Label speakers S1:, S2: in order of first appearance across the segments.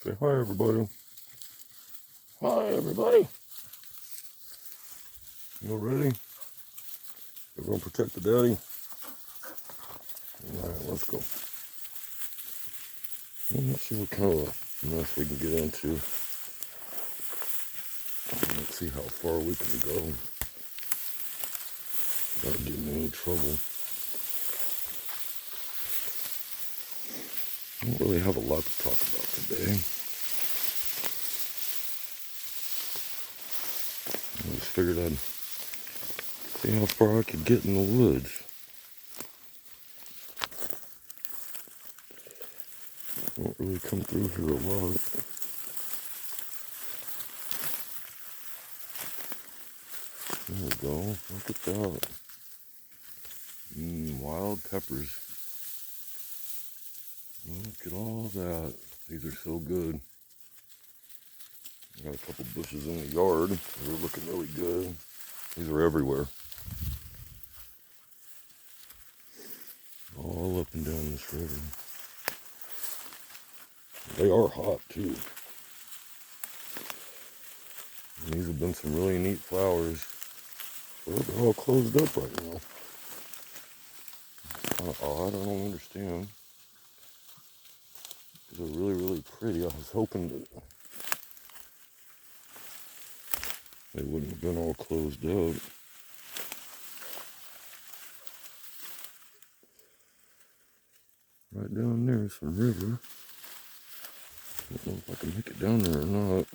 S1: Say hi, everybody. Hi, everybody. You ready? We're going to protect the daddy. All right, let's go. Let's see what kind of mess we can get into. Let's see how far we can go without getting in any trouble. I don't really have a lot to talk about today. I just figured I'd see how far I could get in the woods. Don't really come through here a lot. There we go. Look at that. Wild peppers. Look at all that. These are so good. I got a couple bushes in the yard. They're looking really good. These are everywhere. All up and down this river. They are hot too. And these have been some really neat flowers. But they're all closed up right now. It's kind of odd. I don't understand. They're really, really pretty. I was hoping that they wouldn't have been all closed up. Right down there is some river. I don't know if I can make it down there or not.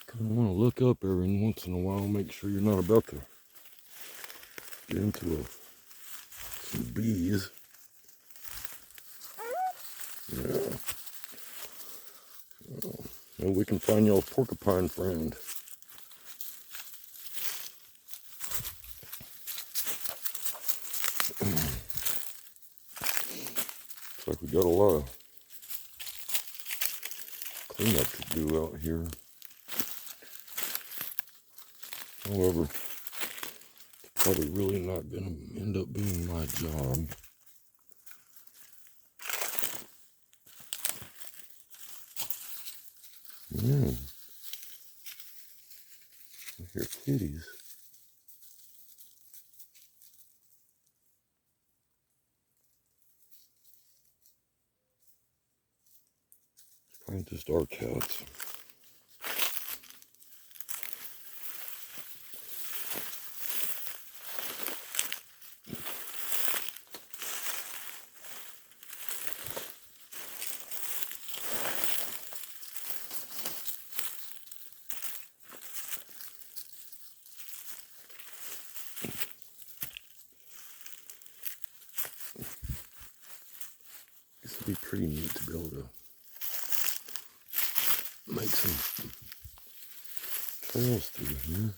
S1: Kind of want to look up every once in a while, make sure you're not about to get into some bees. Yeah. Maybe we can find y'all a porcupine friend. Looks like we got a lot of cleanup to do out here. However, it's probably really not going to end up being my job. Man, I hear kitties. It's probably just our cats. This would be pretty neat to be able to make some trails through here.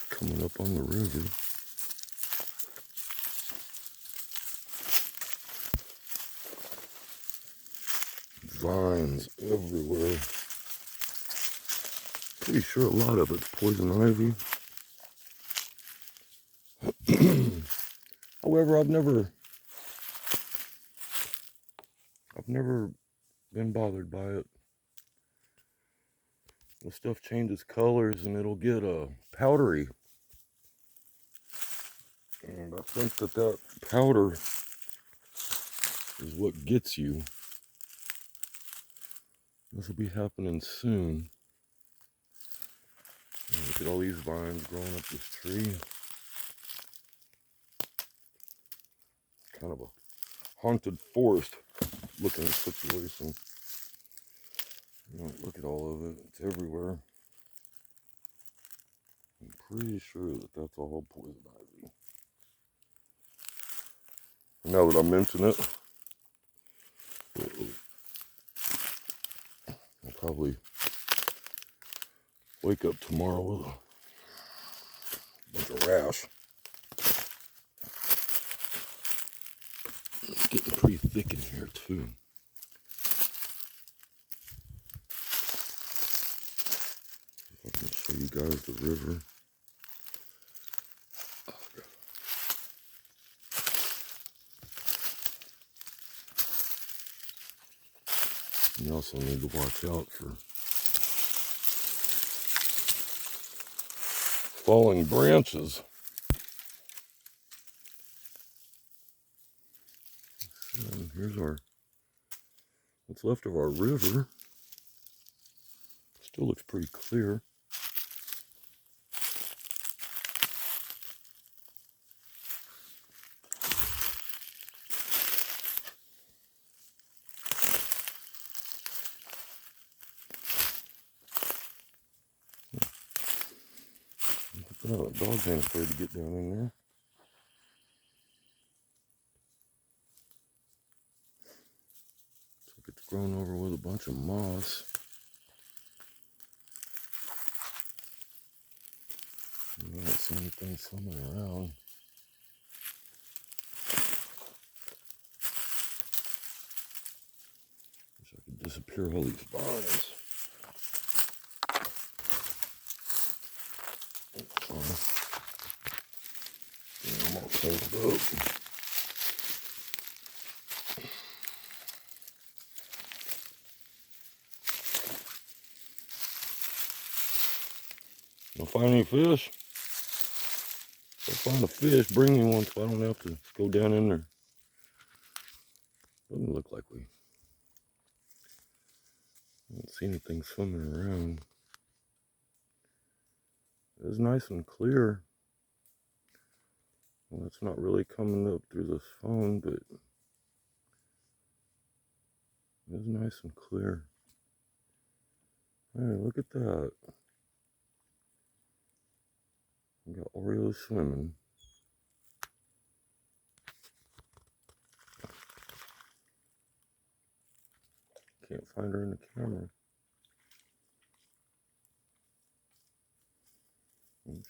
S1: Coming up on the river. Vines everywhere. Pretty sure a lot of it's poison ivy. However, I've never been bothered by it. The stuff changes colors and it'll get powdery. And I think that powder is what gets you. This will be happening soon. And look at all these vines growing up this tree. Kind of a haunted forest looking situation. You know, look at all of it. It's everywhere. I'm pretty sure that that's all poison ivy. Now that I mention it, I'll probably wake up tomorrow with a bunch of rash. It's getting pretty thick in here too. I can show you guys the river. Oh, God. You also need to watch out for falling branches. And here's what's left of our river. Still looks pretty clear. Oh, the dogs ain't afraid to get down in there. Looks like it's grown over with a bunch of moss. I don't see anything swimming around. Wish I could disappear all these vines. Yeah, I'm all tangled up. Don't find any fish? If I find a fish, bring me one so I don't have to go down in there. Doesn't look like we don't see anything swimming around. It's nice and clear. Well, it's not really coming up through this phone, but it's nice and clear. Hey, look at that. We got Oreo swimming. Can't find her in the camera.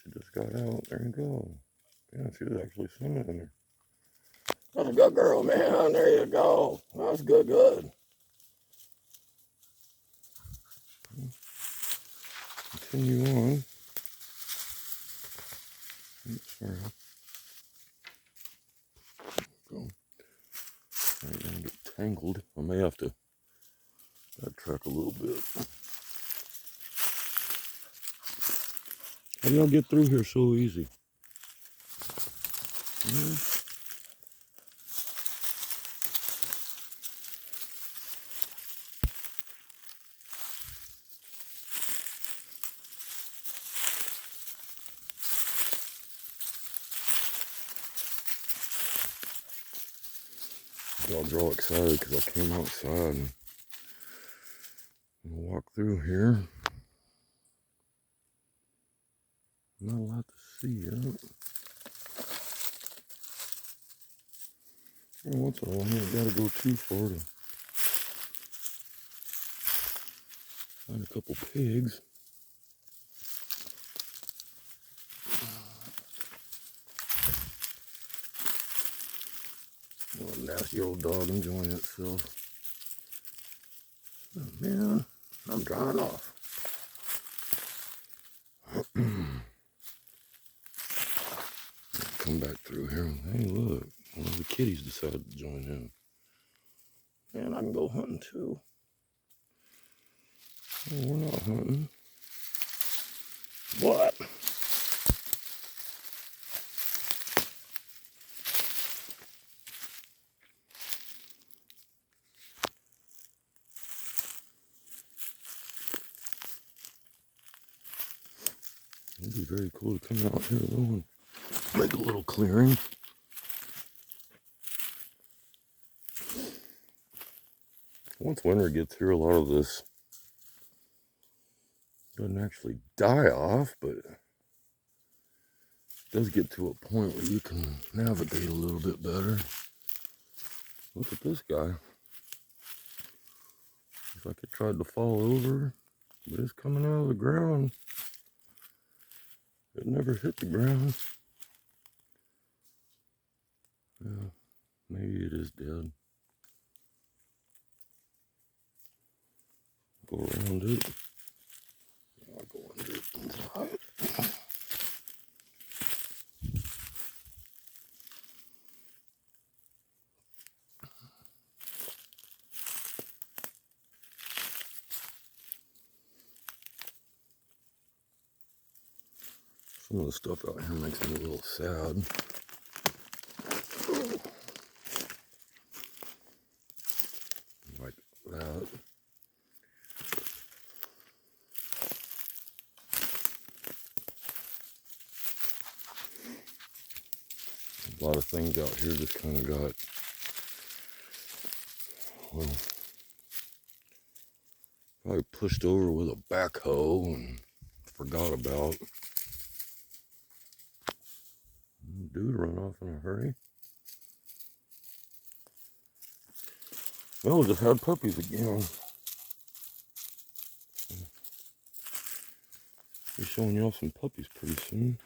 S1: She just got out. There you go. Yeah, she was actually swimming in there. That's a good girl, man. There you go. That's good, good. Continue on. Oops, sorry. Go. I'm gonna get tangled. I may have to backtrack a little bit. How do y'all get through here so easy? Yeah. Dogs are all excited because I came outside and walked through here. Not a lot to see yet. Every once in a while, you gotta go too far to find a couple pigs. Oh, nasty old dog enjoying itself. Oh, man, I'm drying off. Come back through here. Hey, look, one of the kitties decided to join in. Man, I can go hunting too. Oh, we're not hunting. What? It'd be very cool to come out here though and make a little clearing. Once winter gets here, a lot of this doesn't actually die off, but it does get to a point where you can navigate a little bit better. Look at this guy. Looks like it tried to fall over, but it's coming out of the ground. It never hit the ground. Well, maybe it is is dead. Go around it. I'll go under it inside. Some of the stuff out here makes me a little sad. Like that. A lot of things out here just kind of got, well, probably pushed over with a backhoe and forgot about. Dude run off in a hurry. Well, we just had puppies again. Be showing y'all some puppies pretty soon.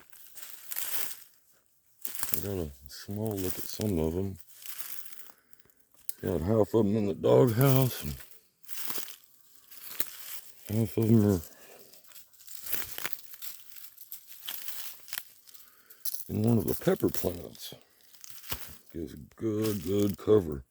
S1: I got a small look at some of them. Got half of them in the doghouse, and half of them are in one of the pepper plants. Gives good cover.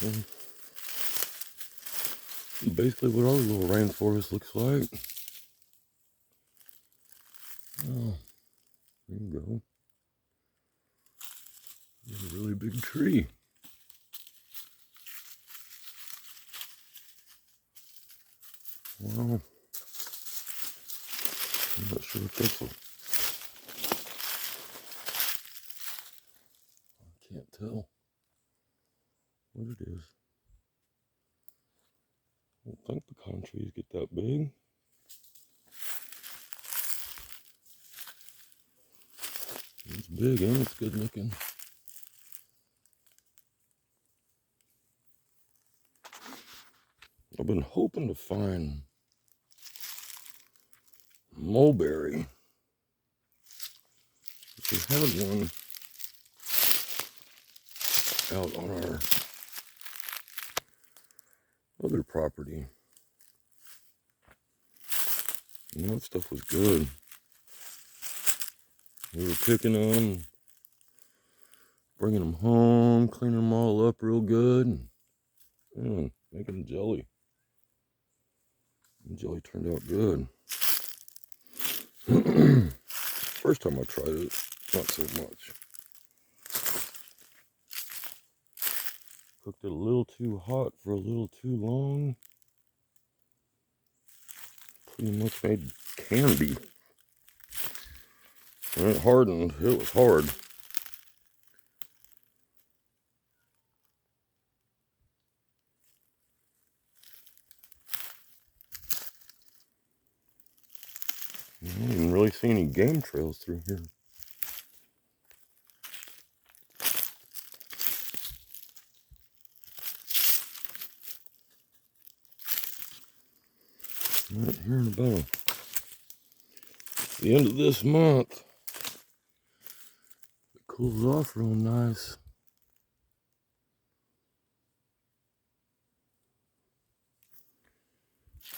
S1: And basically what our little rainforest looks like. Oh, there you go. There's a really big tree. Wow. I'm not sure if that's a... I can't tell what it is. I don't think pecan trees get that big. It's big and it's good looking. I've been hoping to find mulberry. We had one out on our other property. And that stuff was good. We were picking them, bringing them home, cleaning them all up real good, and making jelly. The jelly turned out good. First time I tried it, not so much. Cooked it a little too hot for a little too long. Pretty much made candy. When it hardened, it was hard. I didn't really see any game trails through here. Right here in about the end of this month, it cools off real nice.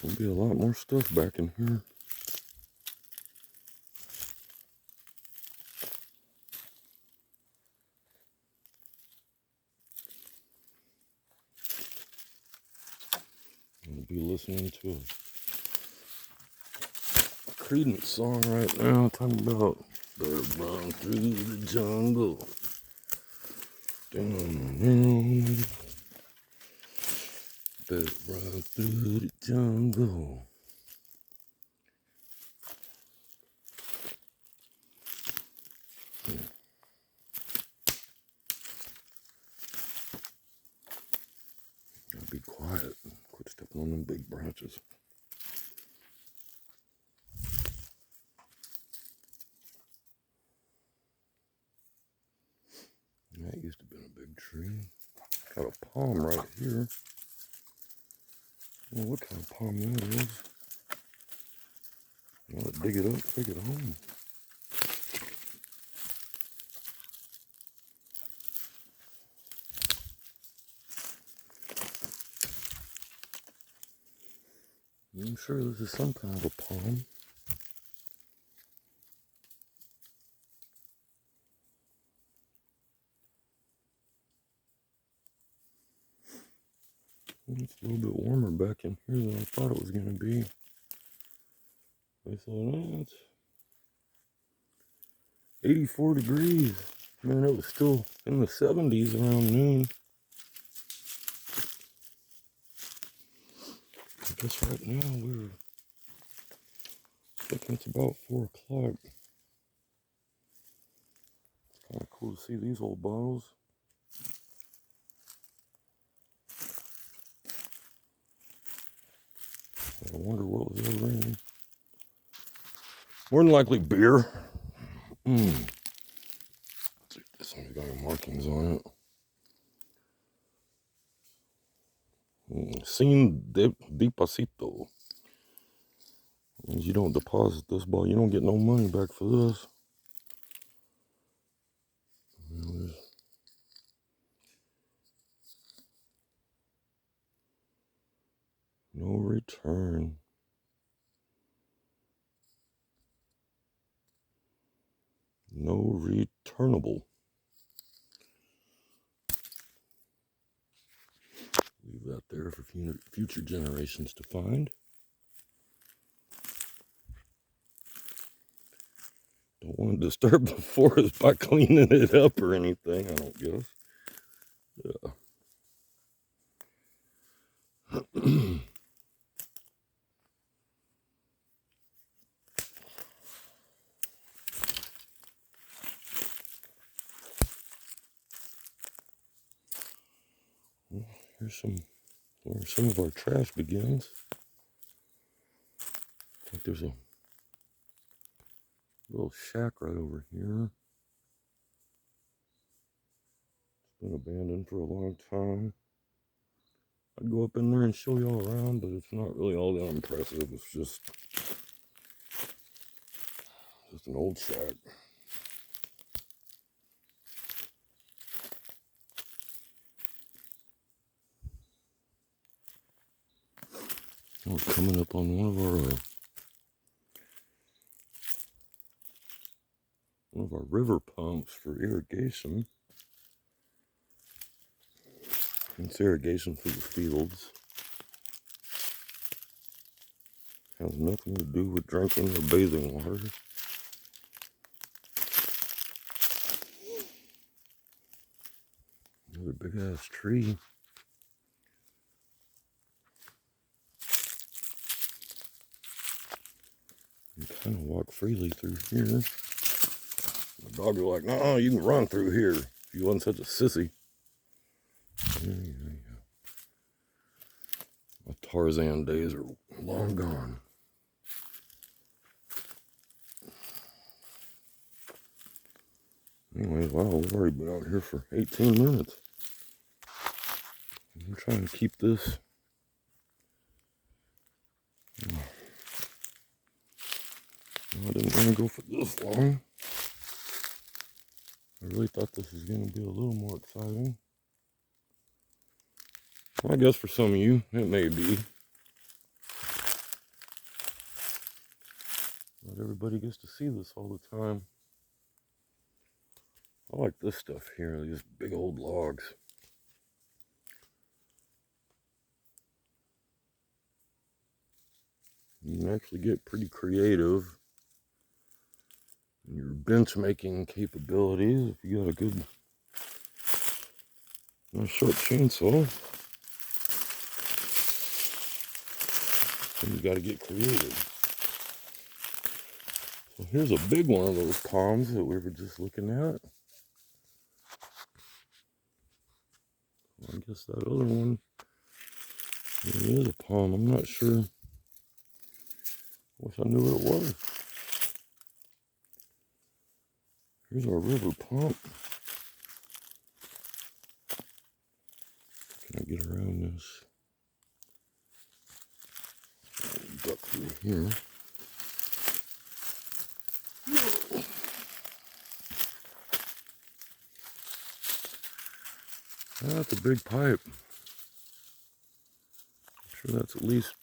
S1: There'll be a lot more stuff back in here. I'll be listening to a Creedence song right now, talking about better run through the jungle. Better run through the jungle. Gotta be quiet. Quit stepping on them big branches. That used to be a big tree. Got a palm right here. I don't know what kind of palm that is. Gotta dig it up, take it home. I'm sure this is some kind of a palm. It's a little bit warmer back in here than I thought it was going to be. I thought, oh, it's 84 degrees. Man, it was still in the 70s around noon. I guess right now we're thinking it's about 4 o'clock. It's kind of cool to see these old bottles. I wonder what was ever in them. More than likely beer. This one's got any markings on it. Sin deposito. Means you don't deposit this ball. You don't get no money back for this. No return. No returnable. Leave that there for future generations to find. Don't want to disturb the forest by cleaning it up or anything, I don't guess. Yeah. Here's where some of our trash begins. I think there's a little shack right over here. It's been abandoned for a long time. I'd go up in there and show y'all around, but it's not really all that impressive. It's just an old shack. We're coming up on one of our river pumps for irrigation. It's irrigation for the fields. Has nothing to do with drinking or bathing water. Another big ass tree. You kind of walk freely through here. The dog was like, no, you can run through here if you wasn't such a sissy. Yeah. My Tarzan days are long gone. Anyway, wow, we've already been out here for 18 minutes. I'm trying to keep this. I didn't want to go for this long. I really thought this was going to be a little more exciting. Well, I guess for some of you, it may be. Not everybody gets to see this all the time. I like this stuff here, these big old logs. You can actually get pretty creative in your bench making capabilities if you got a good nice sharp chainsaw. And you got to get creative. So here's a big one of those palms that we were just looking at. I guess that other one, it is a palm. I'm not sure. Wish I knew what it was. Here's our river pump. Can I get around this? Duck through here. that's a big pipe. I'm sure that's at least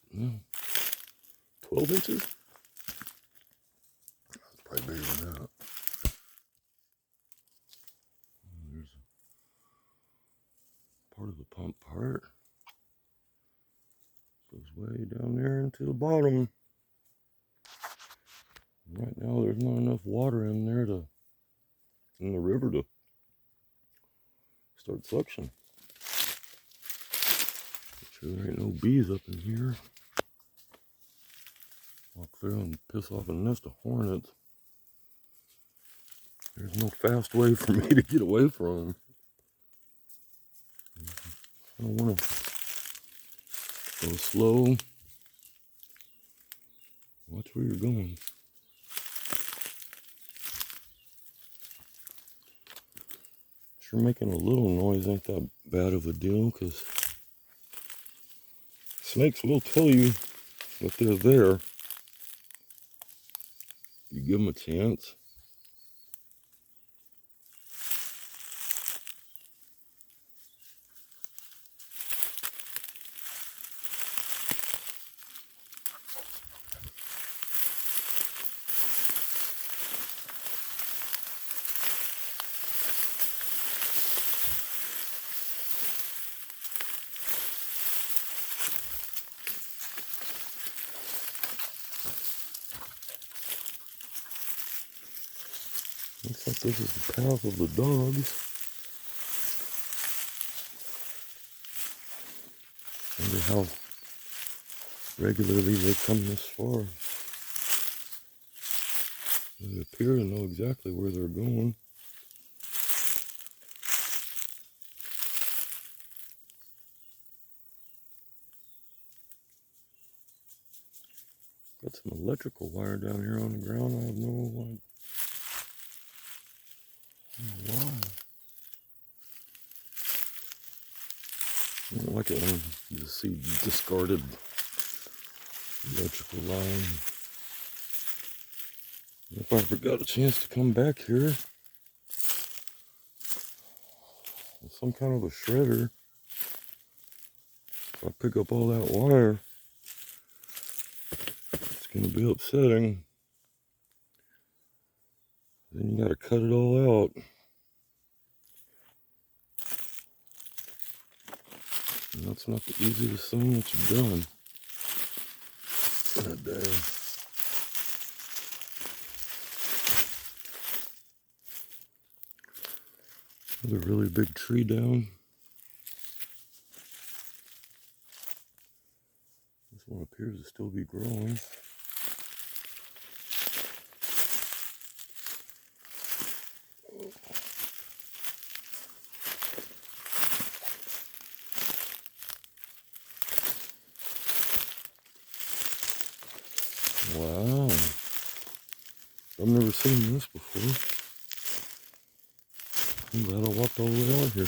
S1: 12 inches. It's probably bigger than that. There's part of the pump part. Goes way down there into the bottom. Right now there's not enough water in there in the river to start suction. Sure there ain't no bees up in here. Walk through and piss off a nest of hornets. There's no fast way for me to get away from them. I don't want to go slow. Watch where you're going. Sure, making a little noise ain't that bad of a deal, because snakes will tell you if they're there. You give them a chance. Looks like this is the path of the dogs. Wonder how regularly they come this far. They appear to know exactly where they're going. Got some electrical wire down here on the ground. I have no idea why. I don't like it when you see discarded electrical line. If I ever got a chance to come back here with some kind of a shredder, if I pick up all that wire, it's going to be upsetting. Then you got to cut it all out. And that's not the easiest thing that you've done in a day. Another really big tree down. This one appears to still be growing. Wow. I've never seen this before. I'm glad I walked all the way out here.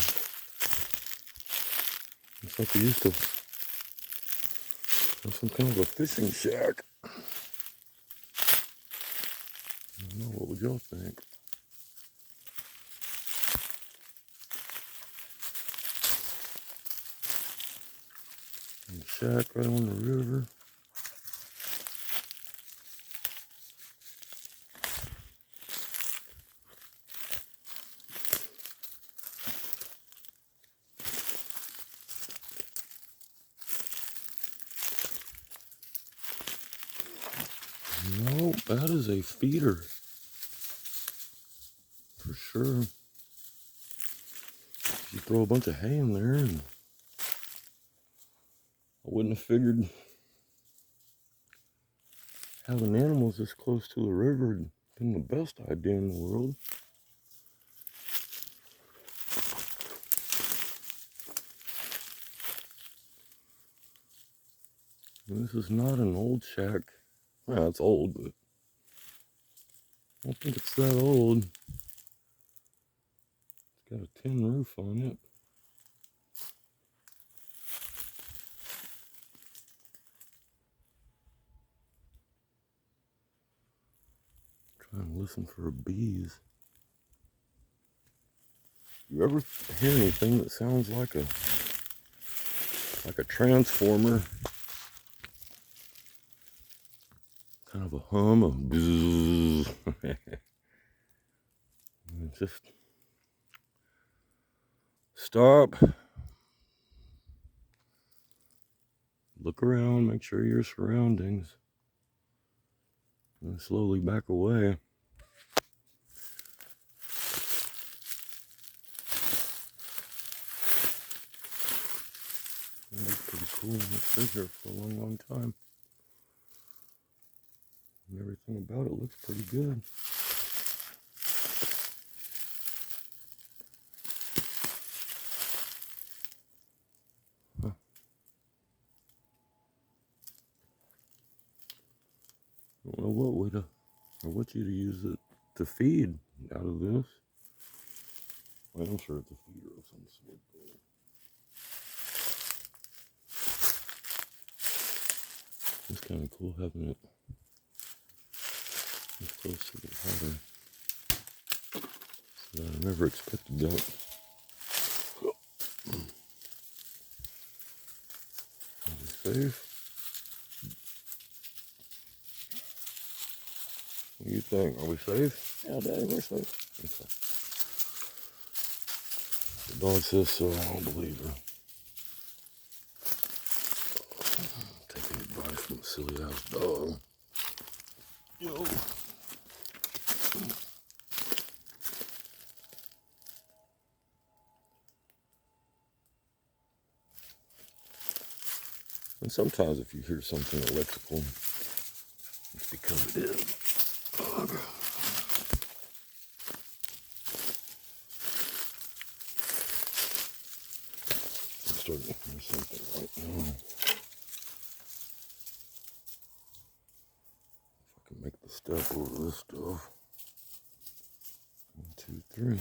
S1: Looks like we used to have some kind of a fishing shack. I don't know, what would y'all think? And shack right on the river. No, that is a feeder. For sure. You throw a bunch of hay in there, and I wouldn't have figured having animals this close to the river had been the best idea in the world. And this is not an old shack. Well, it's old, but I don't think it's that old. It's got a tin roof on it. Trying to listen for bees. You ever hear anything that sounds like a transformer? Kind of a hum, a bzzz. Just stop. Look around, make sure your surroundings, and slowly back away. That's pretty cool. It's been here for a long, long time. And everything about it looks pretty good. Huh. I don't know what way to, I want you to use it to feed out of this. Well, I'm sure it's a feeder of some sort. It's kind of cool having it this close to the water. So I never expected that. Are we safe? What do you think? Are we safe?
S2: Yeah, Daddy, we're safe.
S1: Okay. The dog says so. I don't believe her. Taking advice from a silly ass dog. Yo. And sometimes if you hear something electrical, it's because it is. Ugh. I'm starting to hear something right now. If I can make the step over this stuff. 1, 2, 3.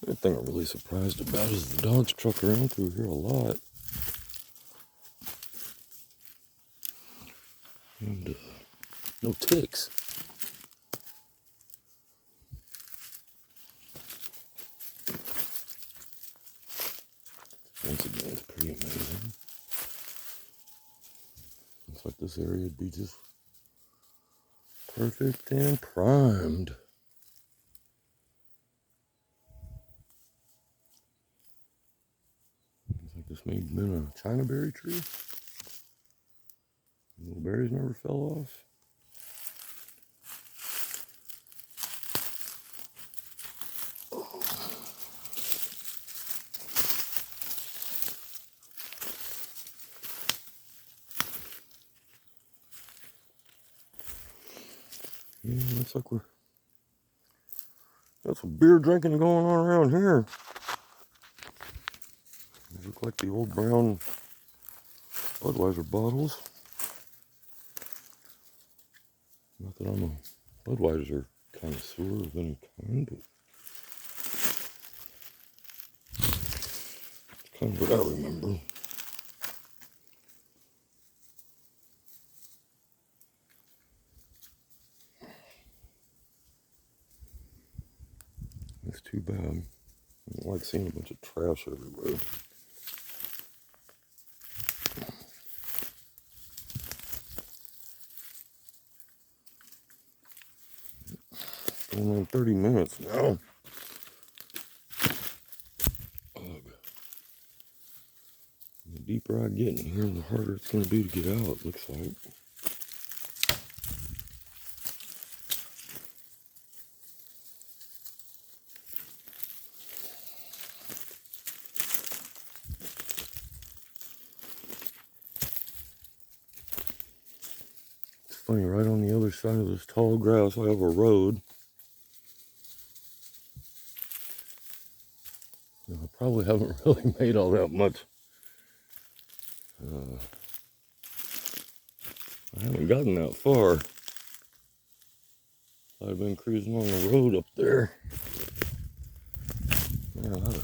S1: The thing I'm really surprised about is the dogs truck around through here a lot. And no ticks. Once again, it's pretty amazing. Looks like this area would be just perfect and primed. Looks like this may have been a China berry tree. The little berries never fell off. Yeah, looks like got some beer drinking going on around here. These look like the old brown Budweiser bottles. Not that I'm a Budweiser connoisseur of any kind, but it's kind of what I remember. It's too bad. I don't like seeing a bunch of trash everywhere. Going on 30 minutes now. Ugh. The deeper I get in here, the harder it's going to be to get out, it looks like. It's funny, right on the other side of this tall grass, I have a road. I probably haven't really made all that much. I haven't gotten that far. I'd been cruising on the road up there. Man,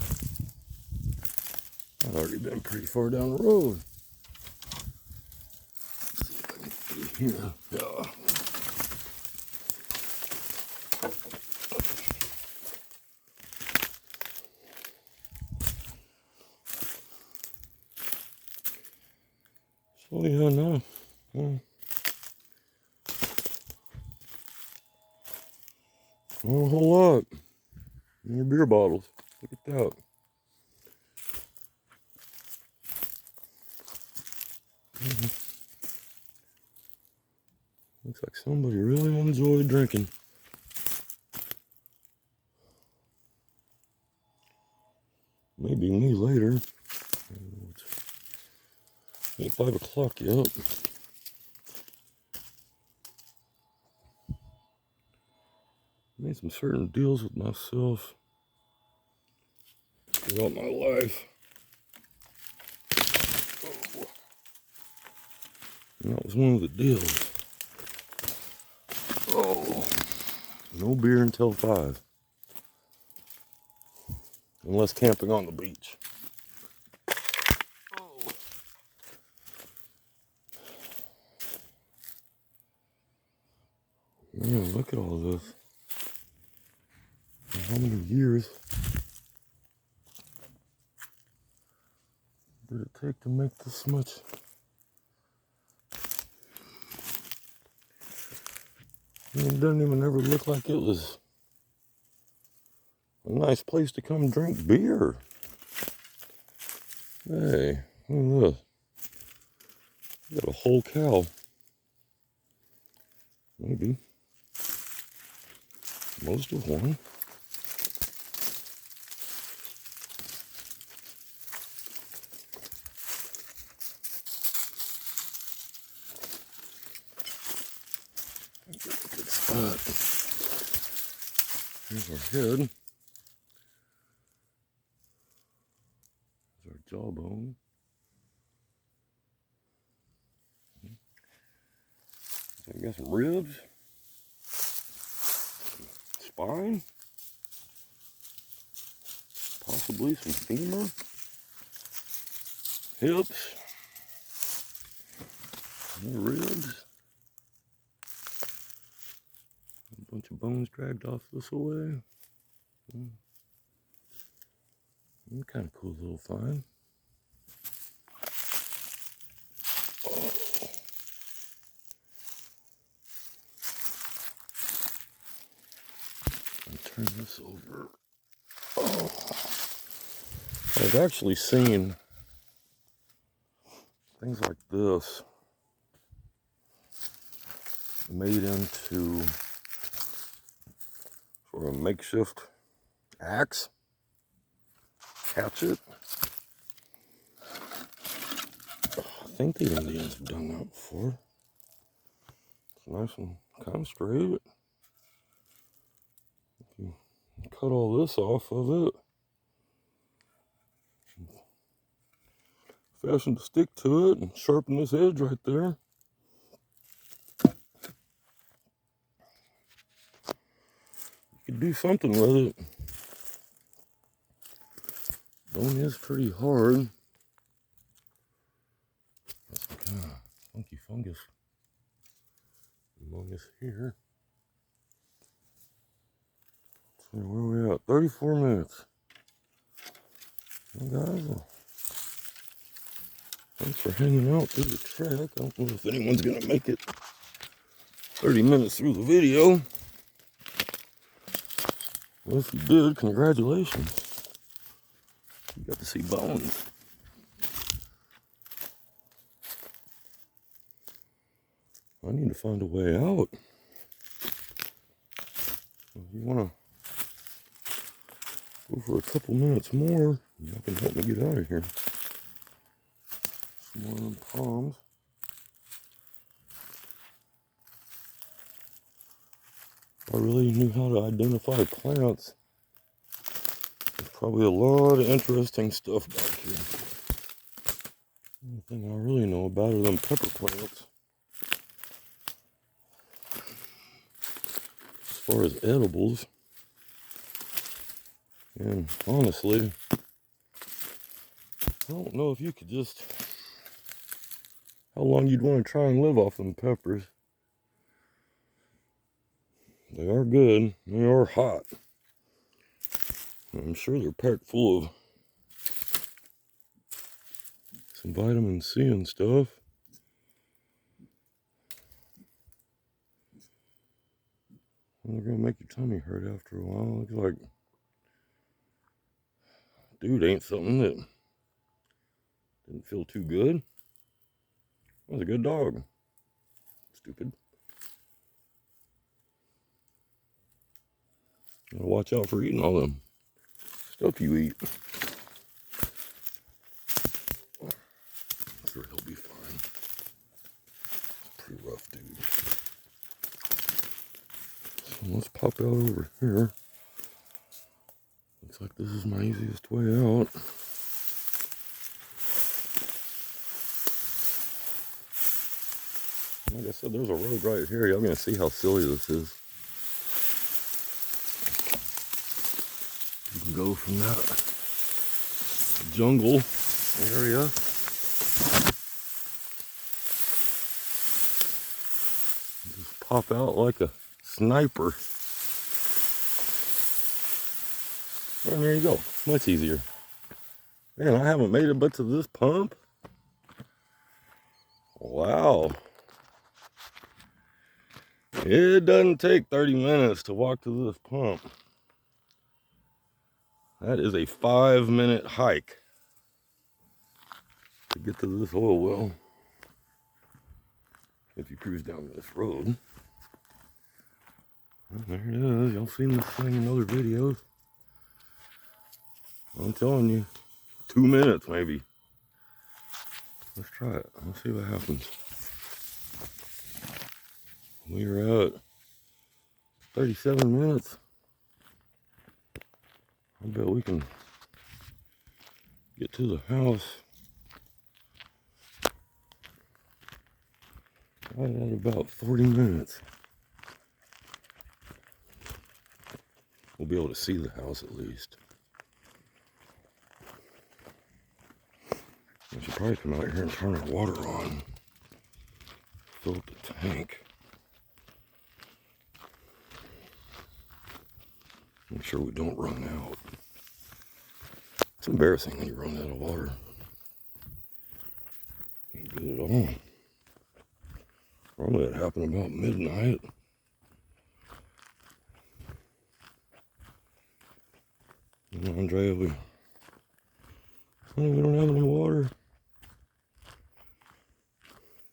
S1: I'd already been pretty far down the road. Let's see if I can get here. Yeah. So yeah, no. Not a whole lot. More beer bottles. Look at that. Looks like somebody really enjoyed drinking. Maybe me later. It ain't 5 o'clock yet. Made some certain deals with myself throughout my life. Oh. And that was one of the deals. Oh, no beer until 5. Unless camping on the beach. Oh. Man, look at all this. And how many years did it take to make this much? It doesn't even ever look like it was a nice place to come drink beer. Hey, look at this. You got a whole cow. Maybe. Most of one. Good spot. Here's our head. Here's our jawbone. So I got some ribs. Spine. Possibly some femur. Hips. More ribs. A bunch of bones dragged off this way. Kind of cool little find. Oh. Turn this over. Oh. I've actually seen things like this made into sort of a makeshift axe, hatchet. I think the Indians have done that before. It's nice and kind of straight. If you cut all this off of it, fasten the stick to it and sharpen this edge right there. You could do something with it. Bone is pretty hard. That's some kind of funky fungus among us here. So where are we at? 34 minutes. Well, guys, thanks for hanging out through the track. I don't know if anyone's gonna make it 30 minutes through the video. Well, if you did, congratulations. You got to see bones. I need to find a way out. If you want to go for a couple minutes more, you can help me get out of here. Some more of them palms. If I really knew how to identify plants, there's probably a lot of interesting stuff back here. The only thing I really know about are them pepper plants. As far as edibles. And honestly, I don't know if you could just, how long you'd want to try and live off them peppers. They are good. They are hot. I'm sure they're packed full of some vitamin C and stuff. They're gonna make your tummy hurt after a while. Looks like, dude, ain't something that didn't feel too good. That was a good dog. Stupid. Gotta watch out for eating all them stuff you eat. I'm sure he'll be fine. Pretty rough dude. So let's pop out over here. Looks like this is my easiest way out. Like I said, there's a road right here. Y'all gonna see how silly this is. You can go from that jungle area and just pop out like a sniper. And there you go. Much easier. Man, I haven't made it but to this pump. Wow. It doesn't take 30 minutes to walk to this pump. That is a 5-minute hike to get to this oil well. If you cruise down this road. Well, there it is. Y'all seen this thing in other videos. I'm telling you, 2 minutes maybe. Let's try it. Let's see what happens. We are at 37 minutes. I bet we can get to the house right at about 40 minutes. We'll be able to see the house at least. I should probably come out here and turn our water on. Fill up the tank. Make sure we don't run out. It's embarrassing when you run out of water. You get it all. Probably it happened about midnight. Andrea, we don't have any water.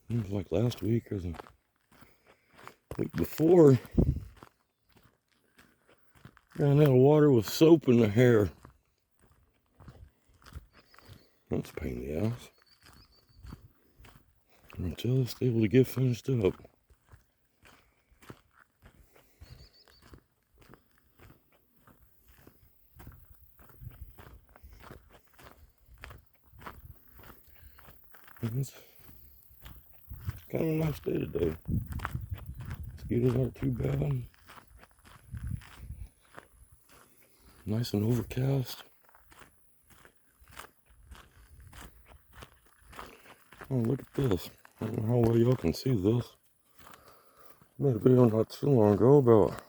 S1: It was like last week or the week before. Ran out of water with soap in the hair. That's a pain in the ass. Until it's able to get finished up. It's kind of a nice day today. Mosquitoes aren't too bad. Nice and overcast. Oh, look at this. I don't know how well y'all can see this. I made a video not too long ago about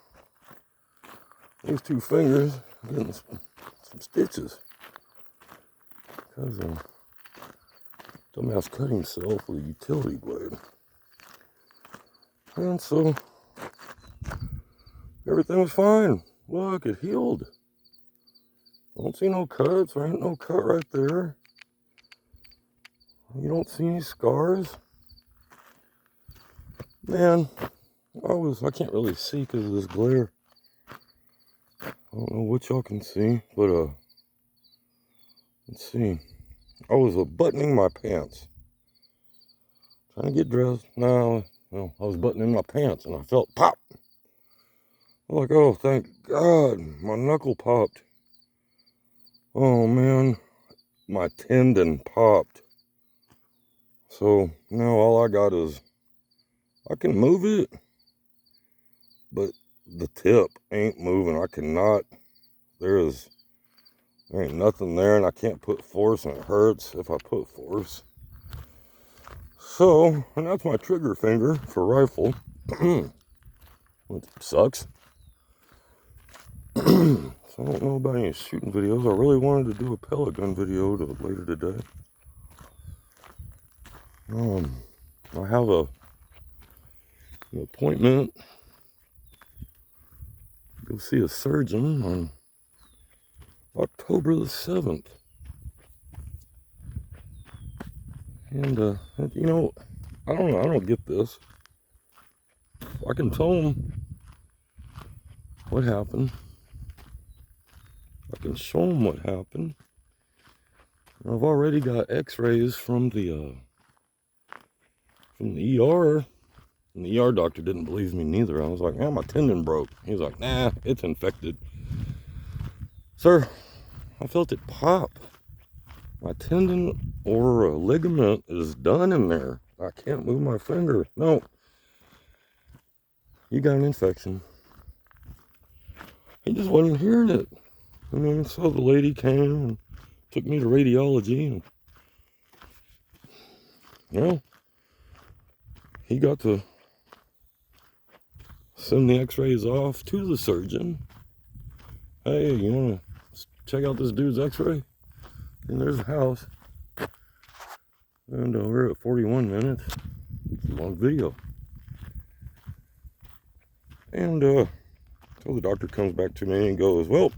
S1: these two fingers getting some stitches. Because dumbass cut himself with a utility blade. And so, everything was fine. Look, it healed. I don't see no cuts. There ain't no cut right there. You don't see any scars. Man, I can't really see because of this glare. I don't know what y'all can see, but let's see. I was buttoning my pants. Trying to get dressed. No, I was buttoning my pants and I felt pop. I'm like, oh, thank God, my knuckle popped. Oh man, my tendon popped. So now all I got is, I can move it, but the tip ain't moving. I cannot, there ain't nothing there, and I can't put force, and it hurts if I put force. So, and that's my trigger finger for rifle. Which sucks. So I don't know about any shooting videos. I really wanted to do a pellet gun video later today. I have an appointment to go see a surgeon on October the 7th. And, you know, I don't get this. I can tell them what happened. I can show them what happened. And I've already got x-rays from the ER. And the ER doctor didn't believe me neither. I was like, my tendon broke. He was like, nah, it's infected. Sir, I felt it pop. My tendon or a ligament is done in there. I can't move my finger. No. You got an infection. He just wasn't hearing it. And then so the lady came and took me to radiology. And, you know, he got to send the x-rays off to the surgeon. Hey, you want to check out this dude's x-ray? And there's the house. And we're at 41 minutes. It's a long video. And so the doctor comes back to me and goes, well,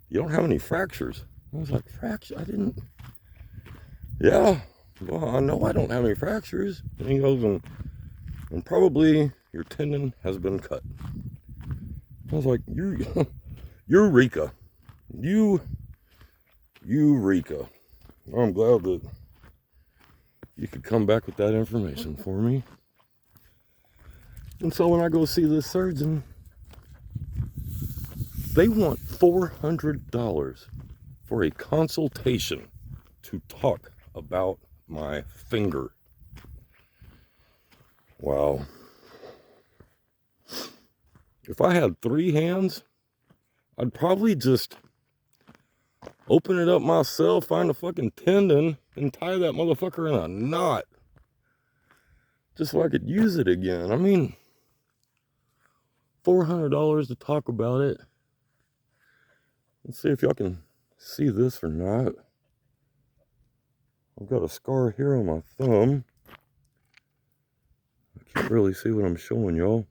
S1: you don't have any fractures. I was like, fracture? I didn't. Yeah, well, I know I don't have any fractures. And he goes, and probably your tendon has been cut. I was like, Eureka. Eureka. I'm glad that you could come back with that information for me. And so when I go see this surgeon, they want $400 for a consultation to talk about my finger. Wow. If I had 3 hands, I'd probably just open it up myself, find a fucking tendon, and tie that motherfucker in a knot. Just so I could use it again. I mean, $400 to talk about it. Let's see if y'all can see this or not. I've got a scar here on my thumb. I can't really see what I'm showing y'all.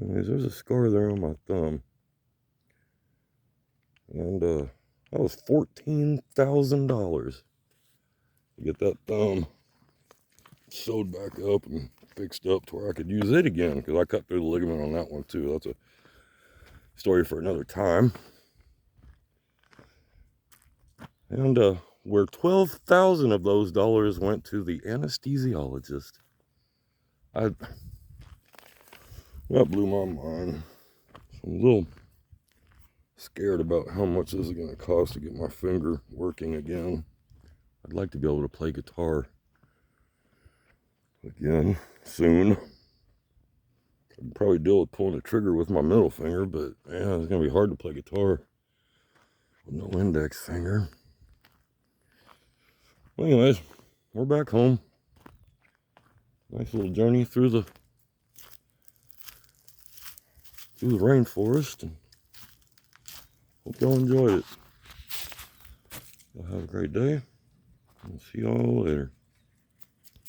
S1: Anyways, there's a scar there on my thumb. And that was $14,000 to get that thumb sewed back up and fixed up to where I could use it again, because I cut through the ligament on that one too. That's a story for another time. And where 12,000 of those dollars went to the anesthesiologist. That blew my mind. I'm a little scared about how much this is going to cost to get my finger working again. I'd like to be able to play guitar again soon. I'd probably deal with pulling the trigger with my middle finger, but yeah, it's going to be hard to play guitar with no index finger. Well, anyways, we're back home. Nice little journey through the rainforest, and hope y'all enjoyed it. Y'all have a great day. I'll see y'all later.